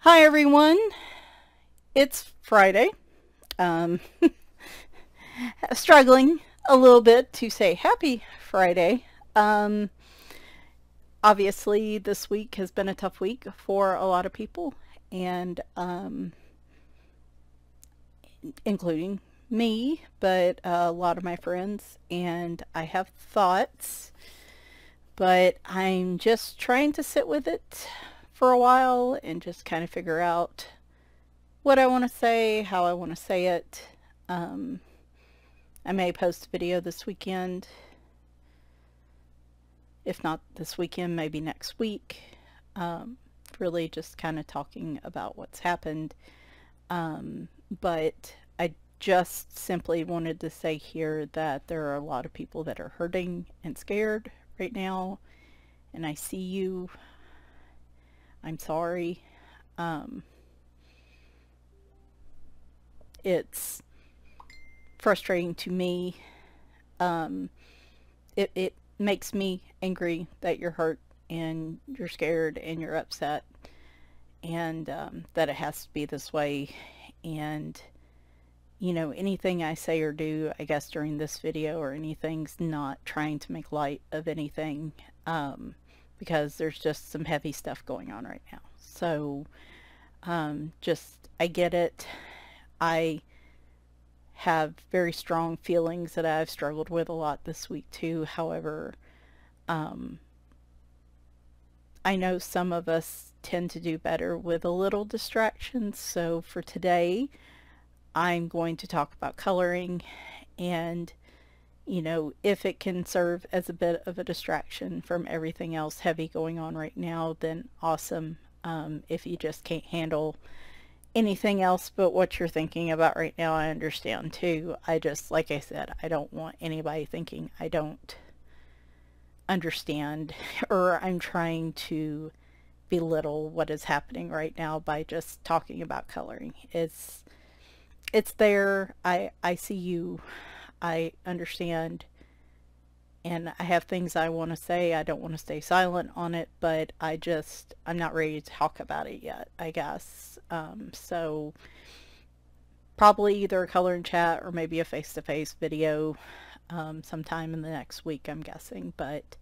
Hi everyone, it's Friday. Um, Struggling a little bit to say happy Friday. Um, Obviously, this week has been a tough week for a lot of people, and including me, but a lot of my friends, and I have thoughts, but I'm just trying to sit with it for a while and just kind of figure out what I want to say, how I want to say it. Um, I may post a video this weekend. If not this weekend, maybe next week. Um, really just kind of talking about what's happened. But I just simply wanted to say here that there are a lot of people that are hurting and scared right now. And I see you. I'm sorry. It's frustrating to me. It makes me angry that you're hurt and you're scared and you're upset, and that it has to be this way. And anything I say or do, I guess, during this video or anything's not trying to make light of anything, because there's just some heavy stuff going on right now. So just, I get it. I have very strong feelings that I've struggled with a lot this week too. However, I know some of us tend to do better with a little distraction. So for today, I'm going to talk about coloring, and if it can serve as a bit of a distraction from everything else heavy going on right now, then awesome. If you just can't handle anything else but what you're thinking about right now, I understand too. I just, like I said, I don't want anybody thinking I don't understand or I'm trying to belittle what is happening right now by just talking about coloring. It's there. I see you. I understand. And I have things I want to say. I don't want to stay silent on it, but I'm not ready to talk about it yet, I guess. So probably either a coloring chat or maybe a face-to-face video sometime in the next week, I'm guessing. But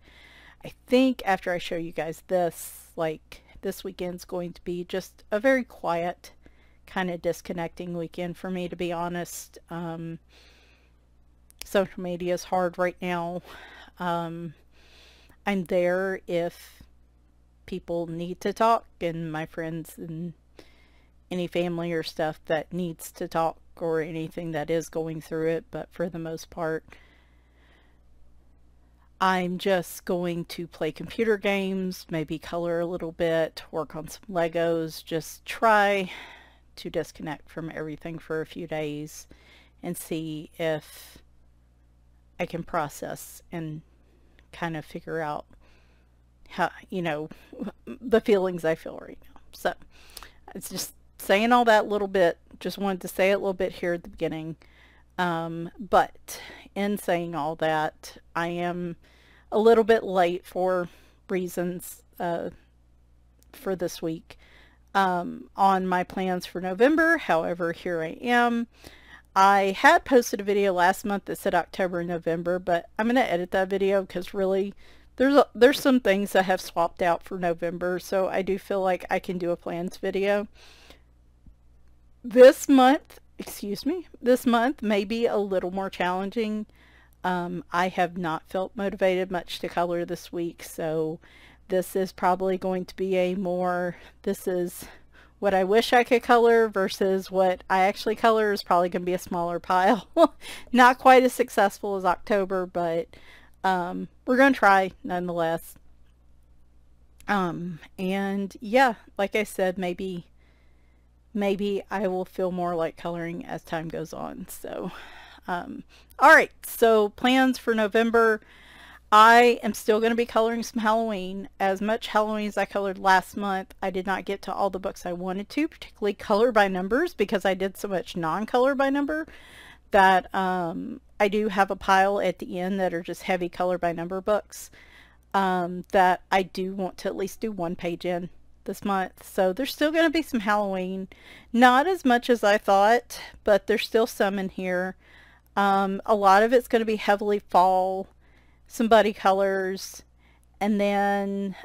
I think after I show you guys this, like, this weekend's going to be just a very quiet, kind of disconnecting weekend for me, to be honest. Social media is hard right now. I'm there if people need to talk, and my friends and any family or stuff that needs to talk, or anything that is going through it. But for the most part, I'm just going to play computer games, maybe color a little bit, work on some Legos, just try to disconnect from everything for a few days and see if I can process and kind of figure out how, the feelings I feel right now. So it's just saying all that little bit, just wanted to say it a little bit here at the beginning. But in saying all that, I am a little bit late for reasons for this week on my plans for November. However, here I am. I had posted a video last month that said October and November, but I'm going to edit that video because really there's some things that have swapped out for November, so I do feel like I can do a plans video. This month may be a little more challenging. I have not felt motivated much to color this week, so this is probably going to be this is what I wish I could color versus what I actually color is probably going to be a smaller pile. Not quite as successful as October, but we're going to try nonetheless. And yeah, like I said, maybe I will feel more like coloring as time goes on. So, alright, so plans for November. I am still going to be coloring some Halloween. As much Halloween as I colored last month, I did not get to all the books I wanted to, particularly color by numbers, because I did so much non-color by number that I do have a pile at the end that are just heavy color by number books that I do want to at least do one page in. this month. So there's still going to be some Halloween. Not as much as I thought, but there's still some in here. A lot of it's going to be heavily fall, some buddy colors, and then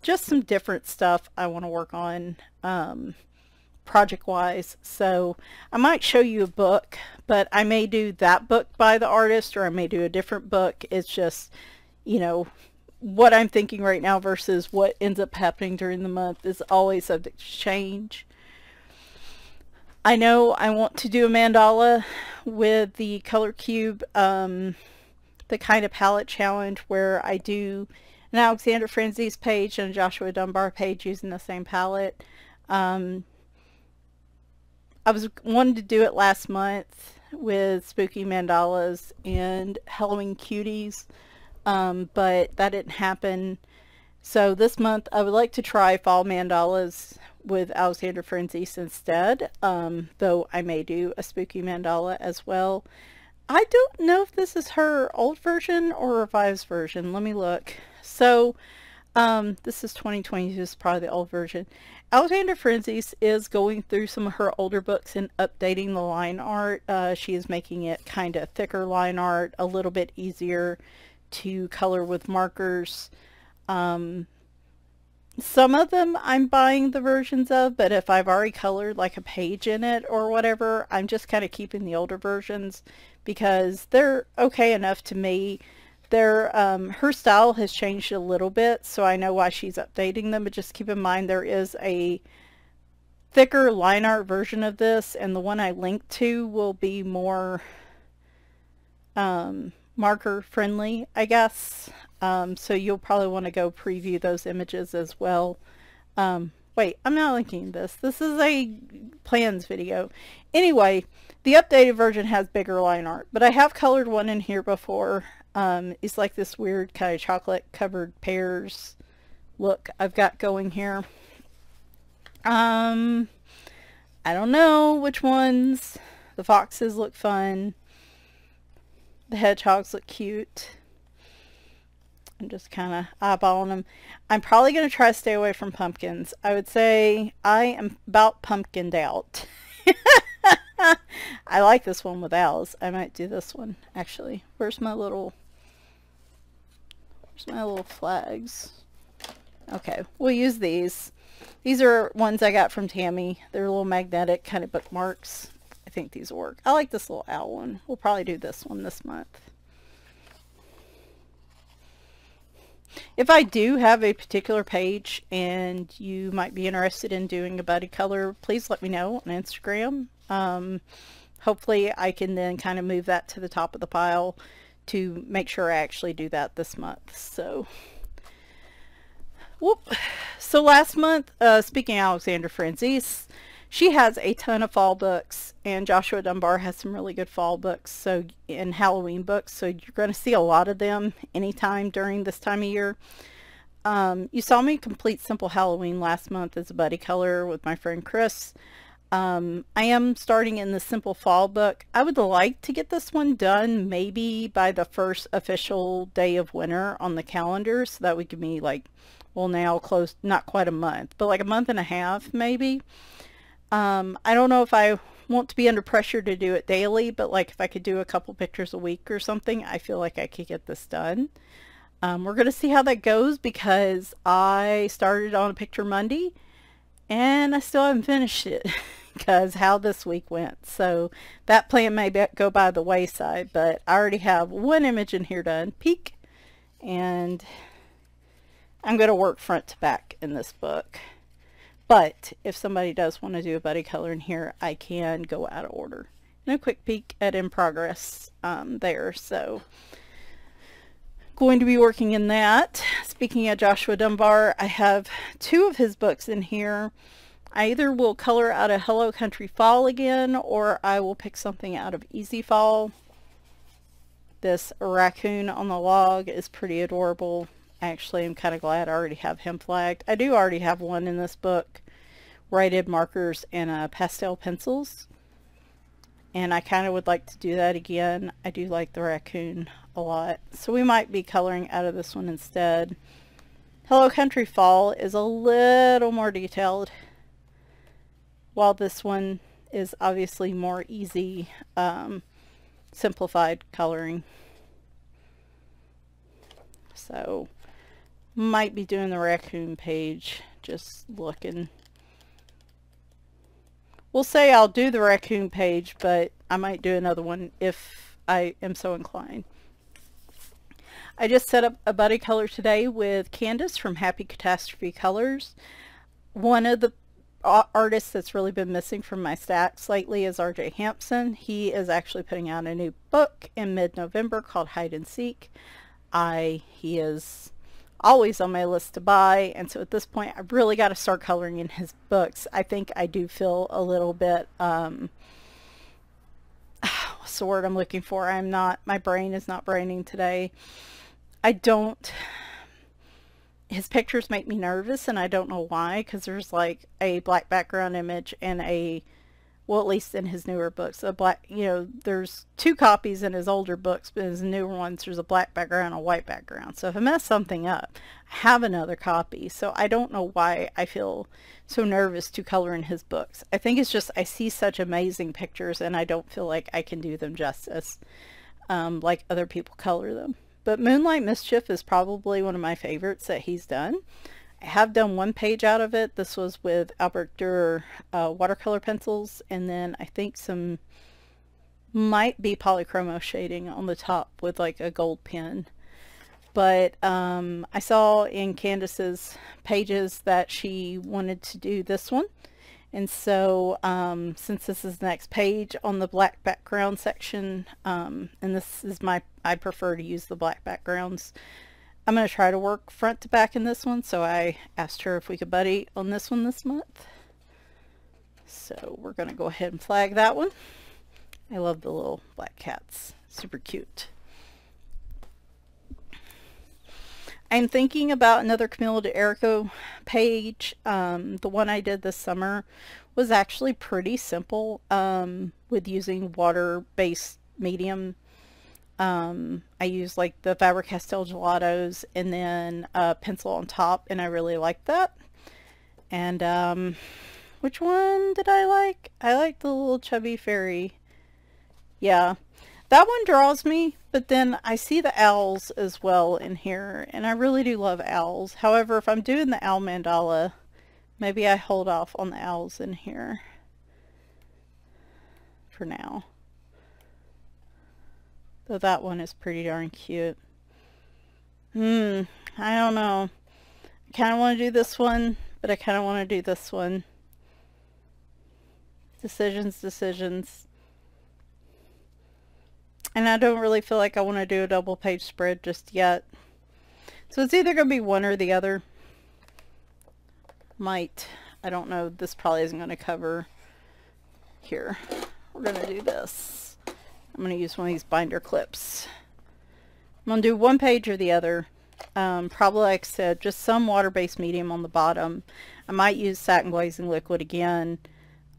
just some different stuff I want to work on project-wise. So I might show you a book, but I may do that book by the artist, or I may do a different book. It's just, you know, what I'm thinking right now versus what ends up happening during the month is always subject to change. I know I want to do a mandala with the color cube, the kind of palette challenge where I do an Alexander Franzese page and a Joshua Dunbar page using the same palette. I was wanting to do it last month with spooky mandalas and Halloween cuties, but that didn't happen. So this month I would like to try fall mandalas with Alexander Franzese instead, though I may do a spooky mandala as well. I don't know if this is her old version or revised version. Let me look. So this is 2020, this is probably the old version. Alexander Franzese is going through some of her older books and updating the line art. She is making it kind of thicker line art, a little bit easier to color with markers. Some of them I'm buying the versions of, but if I've already colored like a page in it or whatever, I'm just kind of keeping the older versions because they're okay enough to me. They're, her style has changed a little bit, so I know why she's updating them, but just keep in mind there is a thicker line art version of this, and the one I linked to will be more marker friendly, I guess. So you'll probably want to go preview those images as well. Wait, I'm not linking this. This is a plans video. Anyway, the updated version has bigger line art, but I have colored one in here before. It's like this weird kind of chocolate covered pears look I've got going here. I don't know which ones. The foxes look fun. The hedgehogs look cute. I'm just kind of eyeballing them. I'm probably going to try to stay away from pumpkins. I would say I am about pumpkined out. I like this one with owls. I might do this one, actually. Where's my little flags? Okay, we'll use these. These are ones I got from Tammy. They're little magnetic kind of bookmarks. I think these will work. I like this little owl one. We'll probably do this one this month. If I do have a particular page and you might be interested in doing a buddy color, please let me know on Instagram. Hopefully I can then kind of move that to the top of the pile to make sure I actually do that this month. So, whoop. So last month, speaking of Alexander Franzese, she has a ton of fall books, and Joshua Dunbar has some really good fall books, so, and Halloween books, so you're going to see a lot of them anytime during this time of year. You saw me complete Simple Halloween last month as a buddy color with my friend Chris. I am starting in the Simple Fall book. I would like to get this one done maybe by the first official day of winter on the calendar, so that would give me like, well, now close, not quite a month, but like a month and a half maybe. I don't know if I want to be under pressure to do it daily, but like if I could do a couple pictures a week or something, I feel like I could get this done. We're going to see how that goes because I started on a picture Monday and I still haven't finished it because how this week went. So that plan may go by the wayside, but I already have one image in here done, peek, and I'm going to work front to back in this book. But if somebody does want to do a buddy color in here, I can go out of order. And a quick peek at in progress there. So going to be working in that. Speaking of Joshua Dunbar, I have two of his books in here. I either will color out of Hello Country Fall again, or I will pick something out of Easy Fall. This raccoon on the log is pretty adorable. Actually, I'm kind of glad I already have him flagged. I do already have one in this book where I did markers and pastel pencils. And I kind of would like to do that again. I do like the raccoon a lot. So we might be coloring out of this one instead. Hello Country Fall is a little more detailed, while this one is obviously more easy, simplified coloring. So might be doing the raccoon page, just looking. We'll say I'll do the raccoon page, but I might do another one if I am so inclined. I just set up a buddy color today with Candace from Happy Catastrophe Colors. One of the artists that's really been missing from my stacks lately is RJ Hampson. He is actually putting out a new book in mid-November called Hide and Seek. He is always on my list to buy, and so at this point I've really got to start coloring in his books. I think I do feel a little bit what's the word I'm looking for? My brain is not braining today. His pictures make me nervous, and I don't know why, because there's like a black background image and well, at least in his newer books, there's 2 copies in his older books, but in his newer ones there's a black background and a white background. So if I mess something up, I have another copy. So I don't know why I feel so nervous to color in his books. I think it's just I see such amazing pictures and I don't feel like I can do them justice like other people color them. But Moonlight Mischief is probably one of my favorites that he's done. I have done 1 page out of it. This was with Albert Dürer watercolor pencils, and then I think some might be polychromo shading on the top with like a gold pen. But I saw in Candace's pages that she wanted to do this one, and so since this is the next page on the black background section, and this is I prefer to use the black backgrounds, I'm going to try to work front to back in this one, so I asked her if we could buddy on this one this month. So we're going to go ahead and flag that one. I love the little black cats. Super cute. I'm thinking about another Camilla de Erico page. The one I did this summer was actually pretty simple with using water-based medium. I used like the Faber-Castell gelatos and then a pencil on top, and I really liked that. And which one did I like? I like the little chubby fairy. Yeah, that one draws me, but then I see the owls as well in here, and I really do love owls. However, if I'm doing the owl mandala, maybe I hold off on the owls in here for now. Though that one is pretty darn cute. I don't know. I kind of want to do this one, but I kind of want to do this one. Decisions. And I don't really feel like I want to do a double page spread just yet. So it's either going to be one or the other. I don't know. This probably isn't going to cover here. We're going to do this. I'm going to use one of these binder clips. I'm going to do one page or the other. Probably, like I said, just some water-based medium on the bottom. I might use satin glazing liquid again.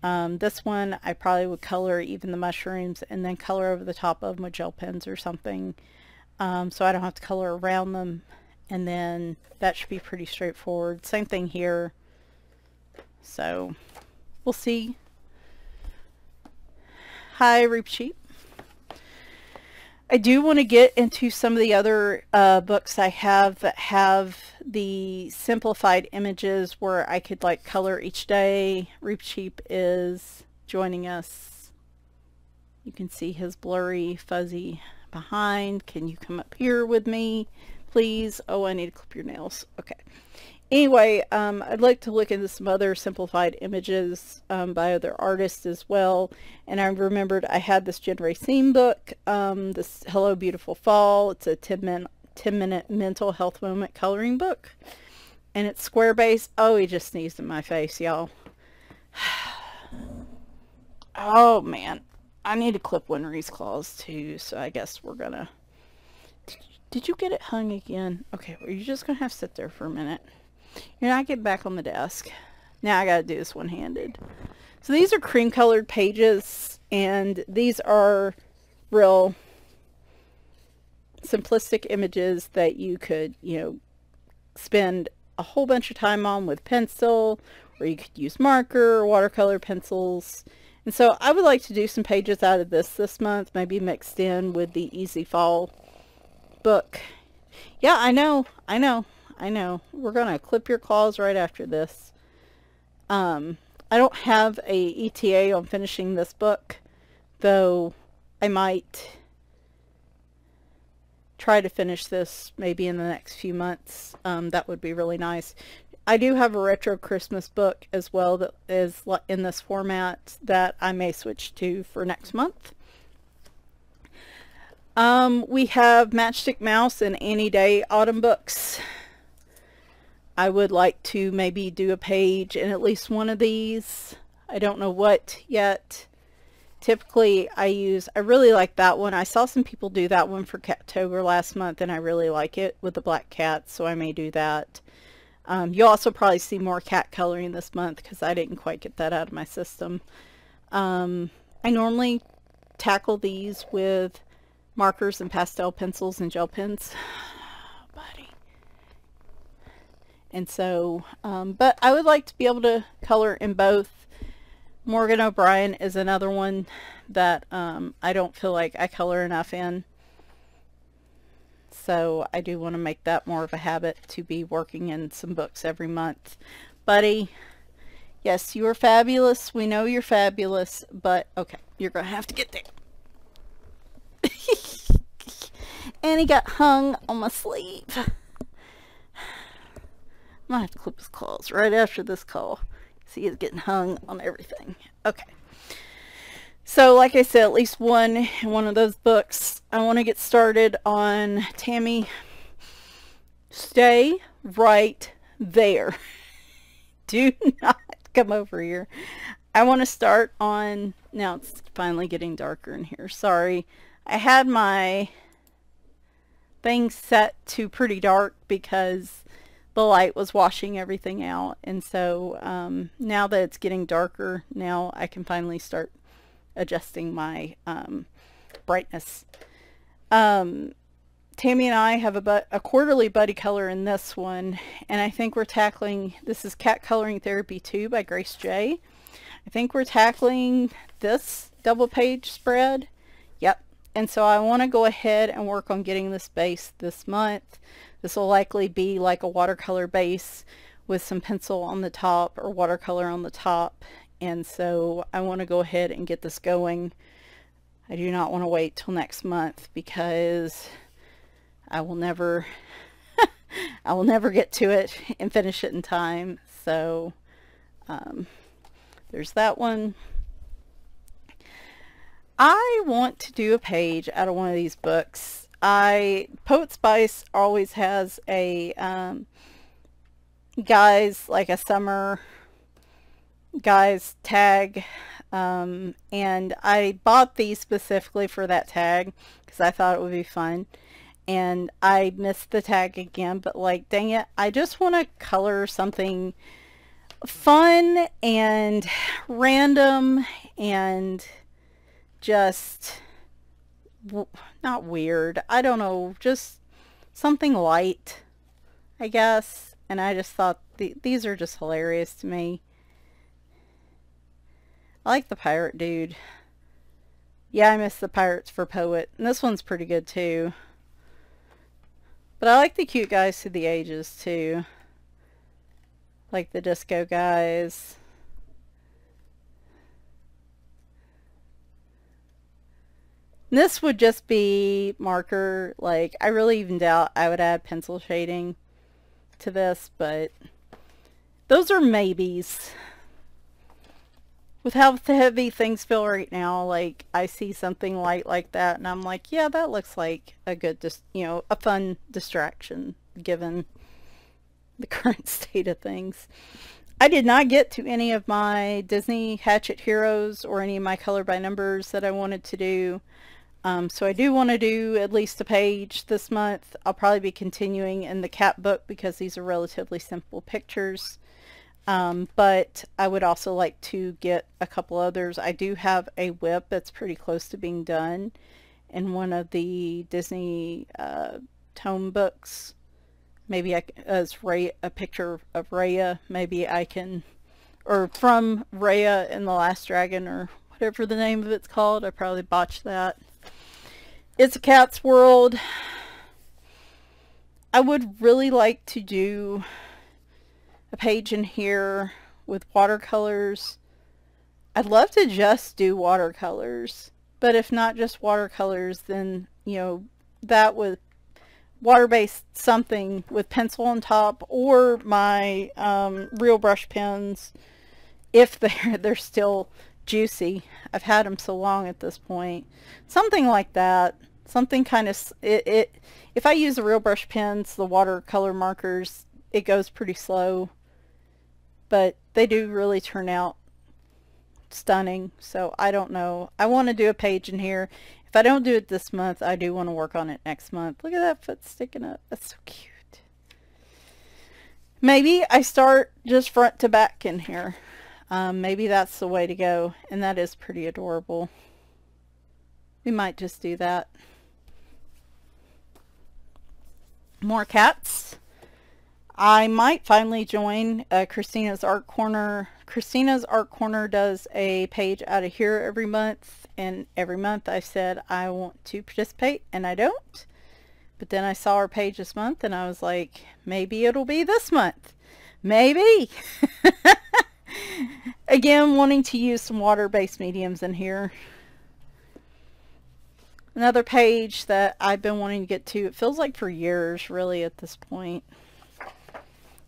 This one I probably would color even the mushrooms and then color over the top of my gel pens or something, so I don't have to color around them, and then that should be pretty straightforward. Same thing here. So we'll see. Hi Reap Sheep. I do want to get into some of the other books I have that have the simplified images where I could like color each day. Reap Sheep is joining us. You can see his blurry fuzzy behind. Can you come up here with me please? Oh, I need to clip your nails. Okay. Anyway, I'd like to look into some other simplified images by other artists as well. And I remembered I had this Jen Racine book, this Hello Beautiful Fall. It's a 10-minute mental health moment coloring book. And it's square base. Oh, he just sneezed in my face, y'all. Oh, man. I need to clip Winry's claws, too. So I guess we're going to... Did you get it hung again? Okay, well, you're just going to have to sit there for a minute. You're not getting back on the desk. Now I gotta do this one-handed. So these are cream colored pages, and these are real simplistic images that you could, spend a whole bunch of time on with pencil, or you could use marker or watercolor pencils. And so I would like to do some pages out of this month, maybe mixed in with the Easy Fall book. Yeah, I know. We're going to clip your claws right after this. I don't have a ETA on finishing this book, though I might try to finish this maybe in the next few months. That would be really nice. I do have a retro Christmas book as well that is in this format that I may switch to for next month. We have Matchstick Mouse and Annie Day autumn books. I would like to maybe do a page in at least one of these. I don't know what yet. Typically I really like that one. I saw some people do that one for Cattober last month, and I really like it with the black cat, so I may do that. You'll also probably see more cat coloring this month because I didn't quite get that out of my system. I normally tackle these with markers and pastel pencils and gel pens. Buddy. And so, but I would like to be able to color in both. Morgan O'Brien is another one that I don't feel like I color enough in. So I do want to make that more of a habit to be working in some books every month. Buddy, yes, you are fabulous. We know you're fabulous, but okay, you're going to have to get there. And he got hung on my sleeve. I might have to clip his claws right after this call. See, he's getting hung on everything. Okay. So, like I said, at least one of those books. I want to get started on Tammy. Stay right there. Do not come over here. I want to start on... Now it's finally getting darker in here. Sorry. I had my thing set to pretty dark because the light was washing everything out. And so now that it's getting darker, now I can finally start adjusting my brightness. Tammy and I have a quarterly buddy color in this one, and I think we're tackling, this is Cat Coloring Therapy 2 by Grace J. I think we're tackling this double page spread. Yep. And so I want to go ahead and work on getting this base this month. This will likely be like a watercolor base with some pencil on the top or watercolor on the top. And so I want to go ahead and get this going. I do not want to wait till next month because I will never I will never get to it and finish it in time. So there's that one. I want to do a page out of one of these books. Poet Spice always has a guys, like a summer guys tag, and I bought these specifically for that tag because I thought it would be fun, and I missed the tag again, but like, dang it, I just want to color something fun and random and just not weird, I don't know, just something light, I guess. And I just thought these are just hilarious to me. I like the pirate dude. Yeah, I miss the pirates for Poet, and this one's pretty good too. But I like the cute guys through the ages too, like the disco guys. This would just be marker. Like, I really even doubt I would add pencil shading to this, but those are maybes. With how heavy things feel right now, like, I see something light like that and I'm like, yeah, that looks like a good, a fun distraction given the current state of things. I did not get to any of my Disney Hatchet Heroes or any of my color by numbers that I wanted to do. So I do want to do at least a page this month. I'll probably be continuing in the cat book because these are relatively simple pictures. But I would also like to get a couple others. I do have a whip that's pretty close to being done in one of the Disney tome books. maybe as Ray, a picture of Raya, maybe I can, or from Raya in The Last Dragon, or whatever the name of it's called. I probably botched that. It's a Cat's World. I would really like to do a page in here with watercolors. I'd love to just do watercolors, but if not just watercolors, then, you know, that with water-based something with pencil on top, or my real brush pens, if they're still juicy. I've had them so long at this point. Something like that. Something kind of, if I use the real brush pens, the watercolor markers, it goes pretty slow, but they do really turn out stunning. So I don't know. I want to do a page in here. If I don't do it this month, I do want to work on it next month. Look at that foot sticking up. That's so cute. Maybe I start just front to back in here. Maybe that's the way to go. And that is pretty adorable. We might just do that. More cats. I might finally join Christina's Art Corner. Christina's Art Corner does a page out of here every month, and every month I said I want to participate, and I don't. But then I saw her page this month, and I was like, maybe it'll be this month. Maybe. Again, wanting to use some water-based mediums in here. Another page that I've been wanting to get to, it feels like for years, really, at this point.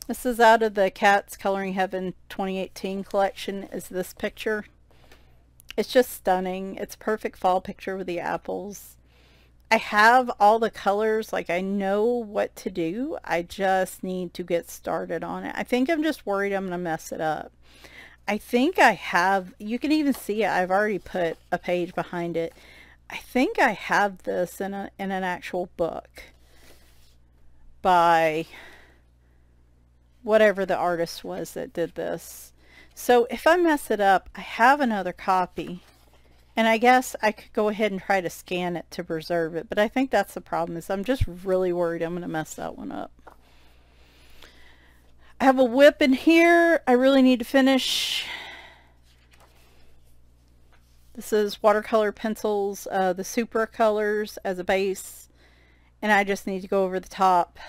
This is out of the Cats Coloring Heaven 2018 collection, is this picture. It's just stunning. It's a perfect fall picture with the apples. I have all the colors, like I know what to do. I just need to get started on it. I think I'm just worried I'm going to mess it up. I think I have, you can even see it, I've already put a page behind it. I think I have this in an actual book by whatever the artist was that did this. So if I mess it up, I have another copy, and I guess I could go ahead and try to scan it to preserve it, but I think that's the problem, is I'm just really worried I'm going to mess that one up. I have a whip in here I really need to finish. This is watercolor pencils, the Supra colors as a base, and I just need to go over the top.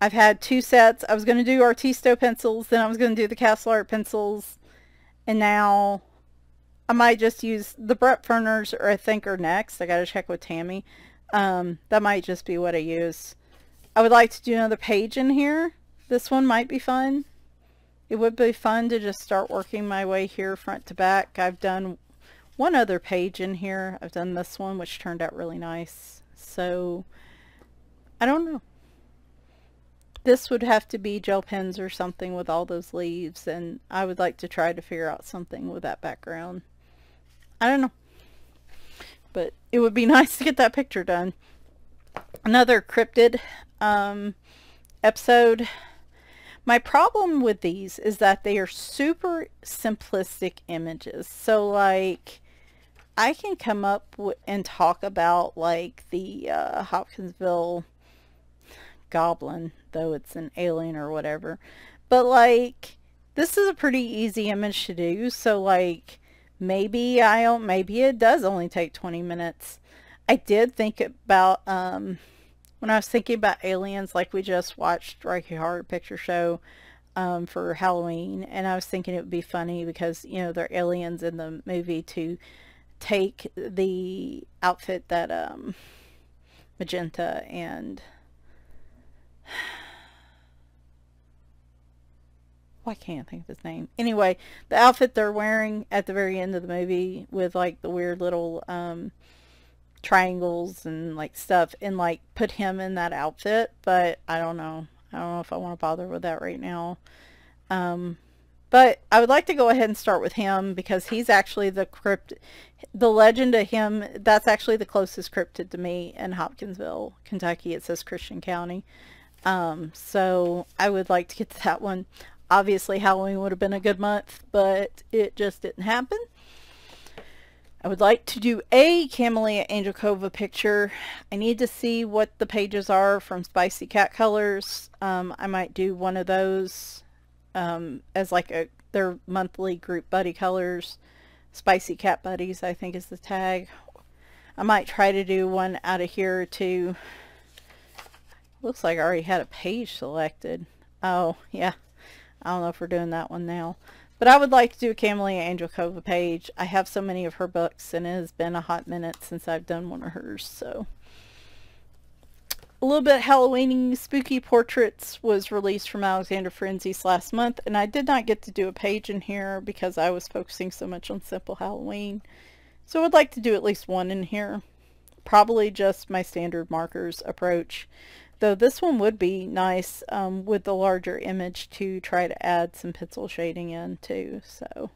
I've had two sets. I was going to do Artisto pencils, then I was going to do the Castle Art pencils, and now I might just use the Brett Ferners, or I think are next. I got to check with Tammy. That might just be what I use. I would like to do another page in here. This one might be fun. It would be fun to just start working my way here front to back. I've done one other page in here. I've done this one, which turned out really nice. So, I don't know. This would have to be gel pens or something with all those leaves, and I would like to try to figure out something with that background. I don't know. But it would be nice to get that picture done. Another cryptid episode. My problem with these is that they are super simplistic images. So like, I can come up and talk about like the Hopkinsville goblin, though it's an alien or whatever. But like, this is a pretty easy image to do. So like, maybe it does only take 20 minutes. I did think about, when I was thinking about aliens, like we just watched Rocky Horror Picture Show for Halloween, and I was thinking it would be funny because, you know, they're aliens in the movie, to take the outfit that Magenta and why can't I think of his name? Anyway, the outfit they're wearing at the very end of the movie with like the weird little triangles and like stuff, and like put him in that outfit. But I don't know if I want to bother with that right now. But I would like to go ahead and start with him, because he's actually the legend of him, that's actually the closest cryptid to me in Hopkinsville, Kentucky. It says Christian County. So I would like to get to that one. Obviously Halloween would have been a good month, but it just didn't happen. I would like to do a Camellia Angelcova picture. I need to see what the pages are from Spicy Cat Colors. I might do one of those as like their monthly group buddy colors. Spicy Cat Buddies, I think, is the tag. I might try to do one out of here too. Looks like I already had a page selected. Oh, yeah. I don't know if we're doing that one now. But I would like to do a Camellia Angelcova page. I have so many of her books, and it has been a hot minute since I've done one of hers. So, a little bit Halloweeny Spooky Portraits was released from Alexander Frenzies last month, and I did not get to do a page in here because I was focusing so much on Simple Halloween. So I would like to do at least one in here. Probably just my standard markers approach. Though this one would be nice with the larger image to try to add some pencil shading in too. So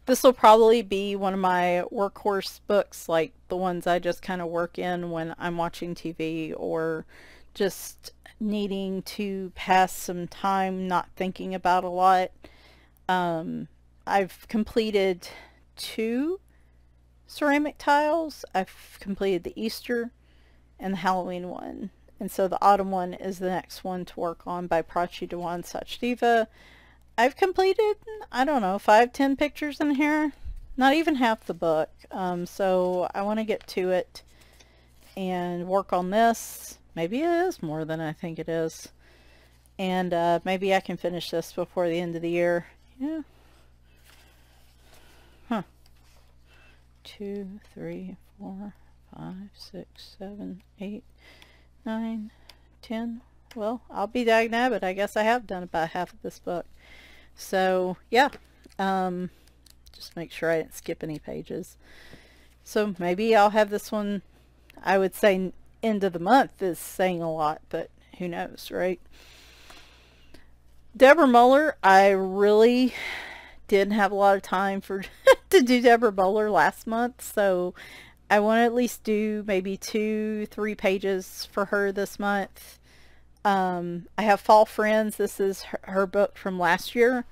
this will probably be one of my workhorse books, like the ones I just kind of work in when I'm watching TV or just needing to pass some time not thinking about a lot. I've completed 2 ceramic tiles. I've completed the Easter and the Halloween one, and so the autumn one is the next one to work on by Prachi Dewan Sachdiva. I've completed, I don't know, 5-10 pictures in here, not even half the book. So I want to get to it and work on this. Maybe it is more than I think it is, and maybe I can finish this before the end of the year. Yeah. 2, 3, 4, 5, 6, 7, 8, 9, 10. Well, I'll be dagnabbit. I guess I have done about half of this book. So, yeah. Just make sure I didn't skip any pages. So, maybe I'll have this one, I would say end of the month is saying a lot, but who knows, right? Deborah Muller, I really didn't have a lot of time for to do Deborah Muller last month, so I want to at least do maybe 2-3 pages for her this month. I have Fall Friends. This is her book from last year,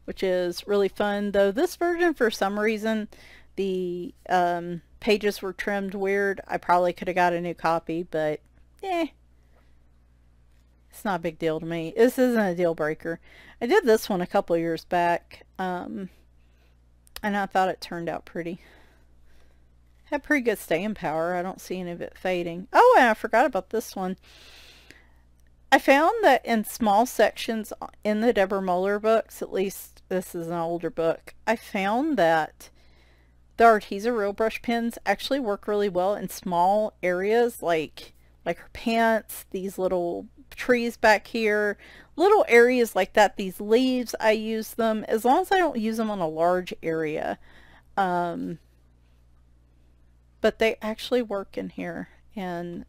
which is really fun, though this version, for some reason, the pages were trimmed weird. I probably could have got a new copy, but it's not a big deal to me. This isn't a deal breaker. I did this one a couple years back, and I thought it turned out pretty. Had pretty good staying power. I don't see any of it fading. Oh, and I forgot about this one. I found that in small sections in the Deborah Muller books, at least this is an older book, I found that the Arteza Real Brush pens actually work really well in small areas, like her pants, these little trees back here, little areas like that, these leaves. I use them as long as I don't use them on a large area, but they actually work in here. And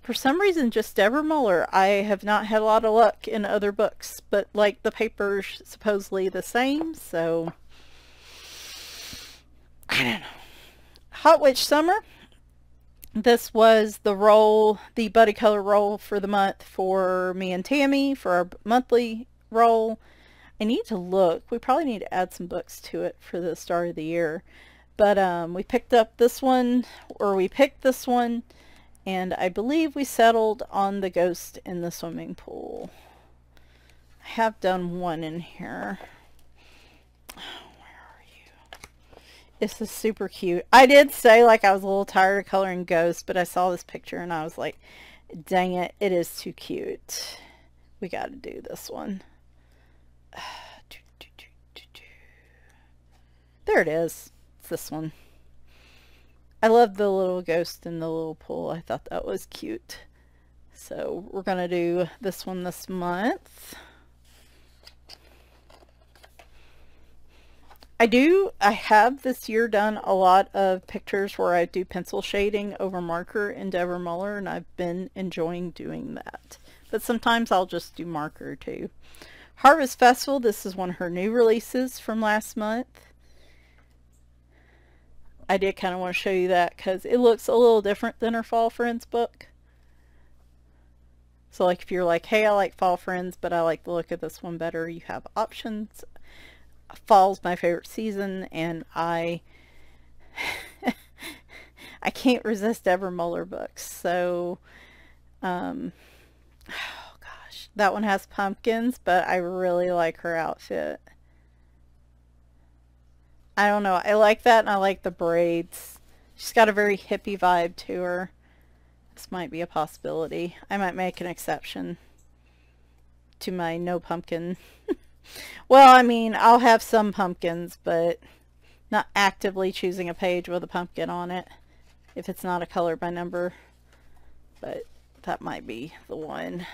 for some reason, just Deborah Muller, I have not had a lot of luck in other books, but like the paper's supposedly the same, so I don't know. Hot Witch Summer. This was the roll, the buddy color roll for the month for me and Tammy for our monthly roll. I need to look. We probably need to add some books to it for the start of the year. But we picked up this one, or we picked this one, and I believe we settled on the ghost in the swimming pool. I have done one in here. This is super cute. I did say like I was a little tired of coloring ghosts, but I saw this picture and I was like, dang it, it is too cute. We got to do this one. There it is. It's this one. I love the little ghost in the little pool. I thought that was cute. So we're going to do this one this month. I have this year done a lot of pictures where I do pencil shading over marker in Deborah Muller, and I've been enjoying doing that. But sometimes I'll just do marker too. Harvest Festival, this is one of her new releases from last month. I did kind of want to show you that because it looks a little different than her Fall Friends book. So like if you're like, hey, I like Fall Friends, but I like the look of this one better, you have options. Fall's my favorite season, and I can't resist Ever Muller books. So, oh gosh, that one has pumpkins, but I really like her outfit. I don't know. I like that, and I like the braids. She's got a very hippie vibe to her. This might be a possibility. I might make an exception to my no pumpkin. Well, I mean, I'll have some pumpkins, but not actively choosing a page with a pumpkin on it if it's not a color by number. But that might be the one.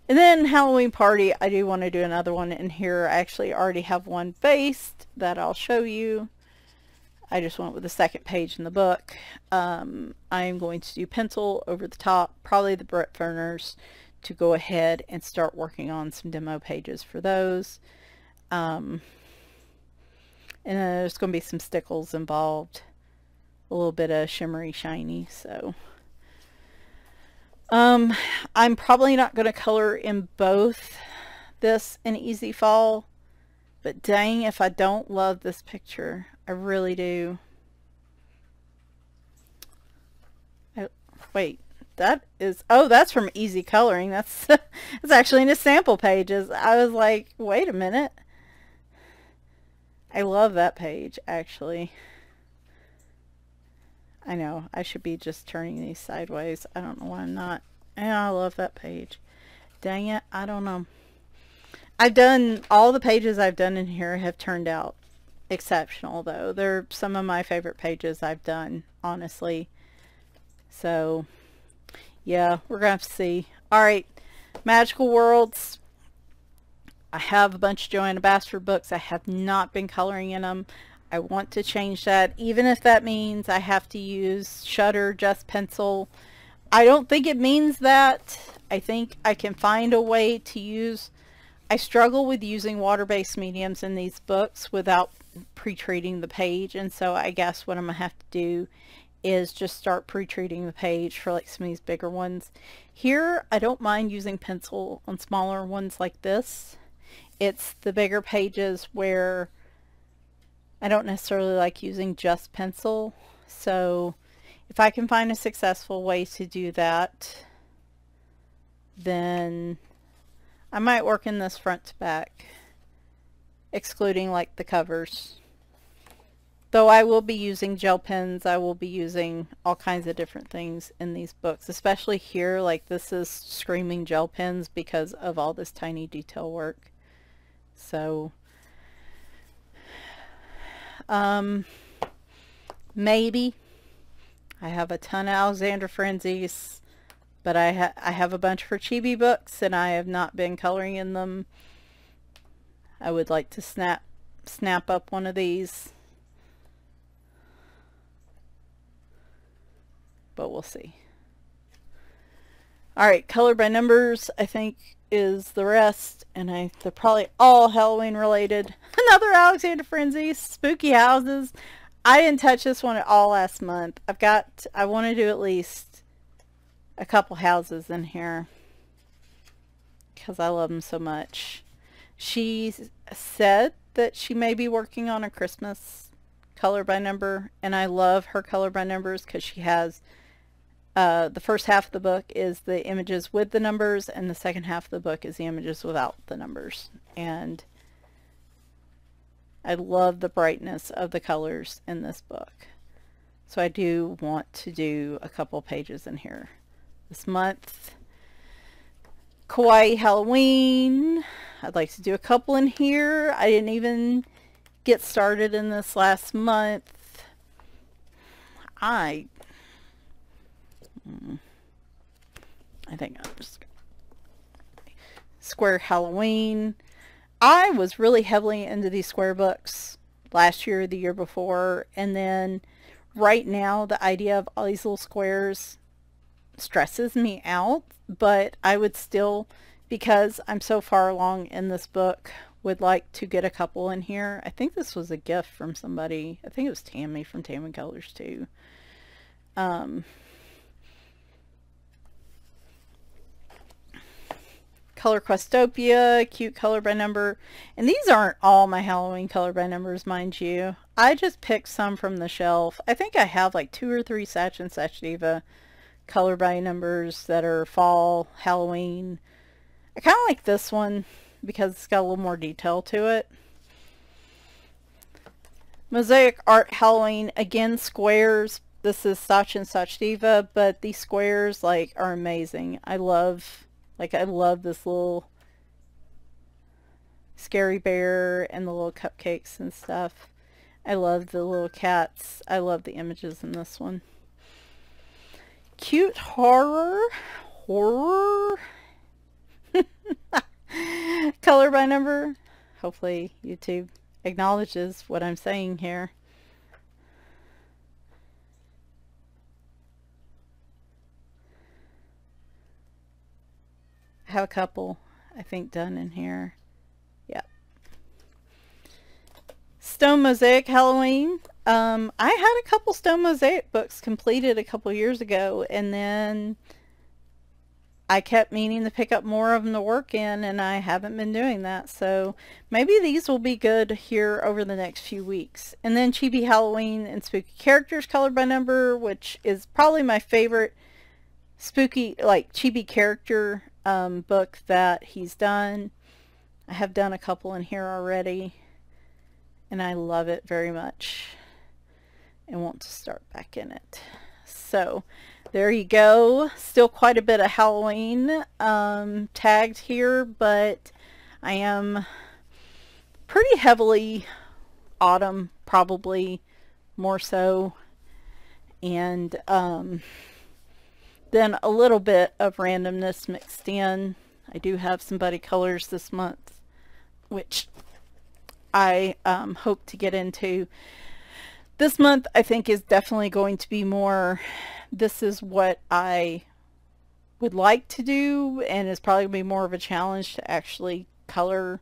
And then Halloween Party, I do want to do another one in here. I actually already have one based that I'll show you. I just went with the second page in the book. I am going to do pencil over the top, probably the Brett Furners, to go ahead and start working on some demo pages for those. And then there's going to be some stickles involved, a little bit of shimmery shiny. So I'm probably not going to color in both this and Easy Fall, but dang if I don't love this picture. I really do. Wait, that is, oh, that's from Easy Coloring. That's it's actually in the sample pages. I was like, wait a minute. I love that page, actually. I know, I should be just turning these sideways. I don't know why I'm not. And I love that page. Dang it, I don't know. I've done, all the pages I've done in here have turned out exceptional, though. They're some of my favorite pages I've done, honestly. So, yeah, we're going to have to see. Alright, Magical Worlds. I have a bunch of Joanna Basford books. I have not been coloring in them. I want to change that, even if that means I have to use Shutter Just Pencil. I don't think it means that. I think I can find a way to use, I struggle with using water-based mediums in these books without pre-treating the page, and so I guess what I'm going to have to do is just start pre-treating the page for like some of these bigger ones. Here, I don't mind using pencil on smaller ones like this. It's the bigger pages where I don't necessarily like using just pencil. So if I can find a successful way to do that, then I might work in this front to back, excluding like the covers. Though I will be using gel pens, I will be using all kinds of different things in these books, especially here. Like this is screaming gel pens because of all this tiny detail work. So maybe I have a ton of Alexander Frenzies, but I have a bunch for Chibi books and I have not been coloring in them. I would like to snap up one of these, but we'll see. Alright, color by numbers I think is the rest, and they're probably all Halloween related. Another Alexander Frenzy, Spooky Houses. I didn't touch this one at all last month. I want to do at least a couple houses in here because I love them so much. She said that she may be working on a Christmas color by number, and I love her color by numbers because she has the first half of the book is the images with the numbers, and the second half of the book is the images without the numbers. And I love the brightness of the colors in this book. So I do want to do a couple pages in here this month. Kawaii Halloween. I'd like to do a couple in here. I didn't even get started in this last month. I think I'm just Square Halloween. I was really heavily into these square books last year or the year before, and then right now the idea of all these little squares stresses me out, but I would still, because I'm so far along in this book, would like to get a couple in here. I think this was a gift from somebody. I think it was Tammy from Tammy Colors too. Color Questopia, cute color by number. And these aren't all my Halloween color by numbers, mind you. I just picked some from the shelf. I think I have like 2 or 3 Satch and Sativa color by numbers that are fall, Halloween. I kind of like this one because it's got a little more detail to it. Mosaic Art Halloween, again squares. This is Satch and Sativa, but these squares like are amazing. I love this little scary bear and the little cupcakes and stuff. I love the little cats. I love the images in this one. Cute horror. Color by number. Hopefully YouTube acknowledges what I'm saying here. I have a couple, I think, done in here. Yeah. Stone Mosaic Halloween. I had a couple Stone Mosaic books completed a couple years ago, and then I kept meaning to pick up more of them to work in, and I haven't been doing that. So maybe these will be good here over the next few weeks. And then Chibi Halloween and Spooky Characters colored by number, which is probably my favorite spooky, like chibi character book that he's done. I have done a couple in here already, and I love it very much and want to start back in it. So there you go. Still quite a bit of Halloween tagged here, but I am pretty heavily autumn, probably more so, and then a little bit of randomness mixed in. I do have some buddy colors this month, which I hope to get into. This month I think is definitely going to be more, this is what I would like to do, and it's probably going to be more of a challenge to actually color.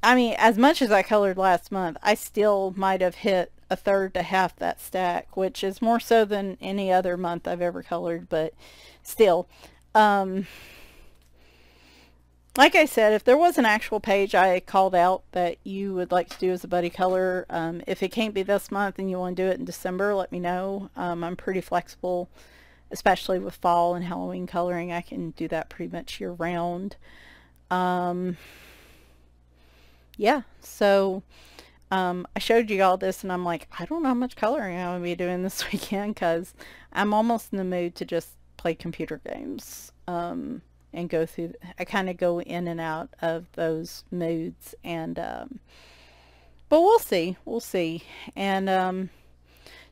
I mean, as much as I colored last month, I still might have hit a third to half that stack, which is more so than any other month I've ever colored, but still. Like I said, if there was an actual page I called out that you would like to do as a buddy color, if it can't be this month and you want to do it in December, let me know. I'm pretty flexible, especially with fall and Halloween coloring. I can do that pretty much year round. Yeah, so I showed you all this, and I'm like, I don't know how much coloring I'm going to be doing this weekend, because I'm almost in the mood to just play computer games. And go through, I kind of go in and out of those moods, and but we'll see, and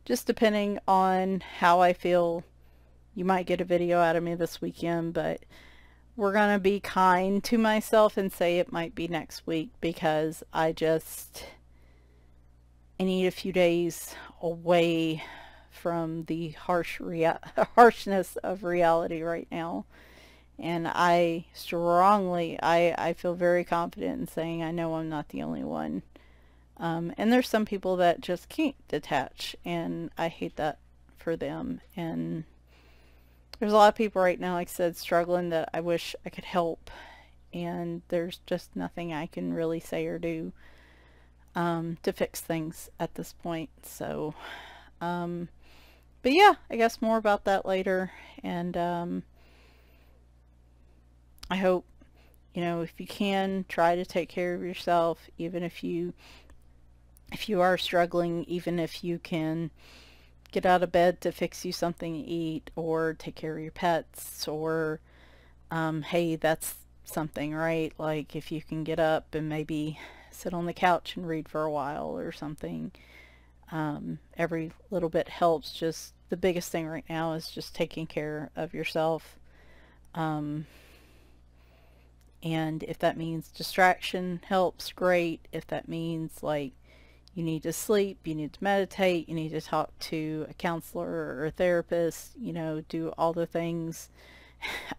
just depending on how I feel, you might get a video out of me this weekend, but we're gonna be kind to myself and say it might be next week, because I need a few days away from the harshness of reality right now. And I strongly, I feel very confident in saying I know I'm not the only one. And there's some people that just can't detach, and I hate that for them. And there's a lot of people right now, like I said, struggling, that I wish I could help. And there's just nothing I can really say or do to fix things at this point. So, but yeah, I guess more about that later. And I hope, you know, if you can, try to take care of yourself, even if you are struggling, even if you can get out of bed to fix you something to eat, or take care of your pets, or hey, that's something, right? Like if you can get up and maybe sit on the couch and read for a while or something. Every little bit helps. Just the biggest thing right now is just taking care of yourself. And if that means distraction helps, great. If that means like you need to sleep, you need to meditate, you need to talk to a counselor or a therapist, you know, do all the things.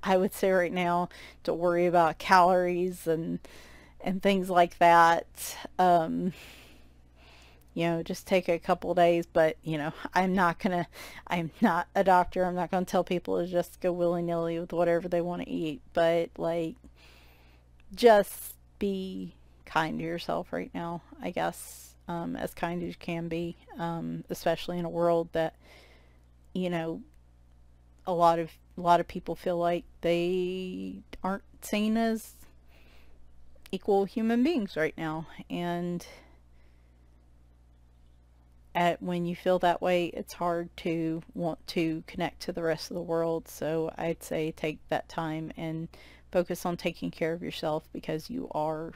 I would say right now, don't worry about calories and things like that. You know, just take a couple days, but you know, I'm not a doctor. I'm not gonna tell people to just go willy-nilly with whatever they want to eat, but like, just be kind to yourself right now, I guess, as kind as you can be, especially in a world that, you know, a lot of people feel like they aren't seen as equal human beings right now. And when you feel that way, it's hard to want to connect to the rest of the world. So I'd say take that time and focus on taking care of yourself, because you are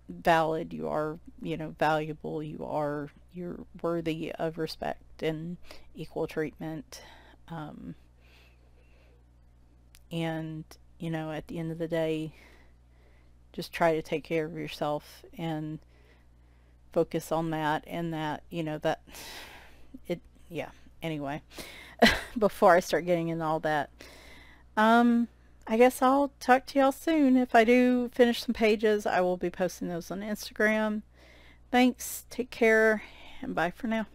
valid, you are, valuable, you're worthy of respect and equal treatment. Um, and at the end of the day, just try to take care of yourself and focus on that, and that, that it, yeah. Anyway, before I start getting into all that, I guess I'll talk to y'all soon. If I do finish some pages, I will be posting those on Instagram. Thanks, take care, and bye for now.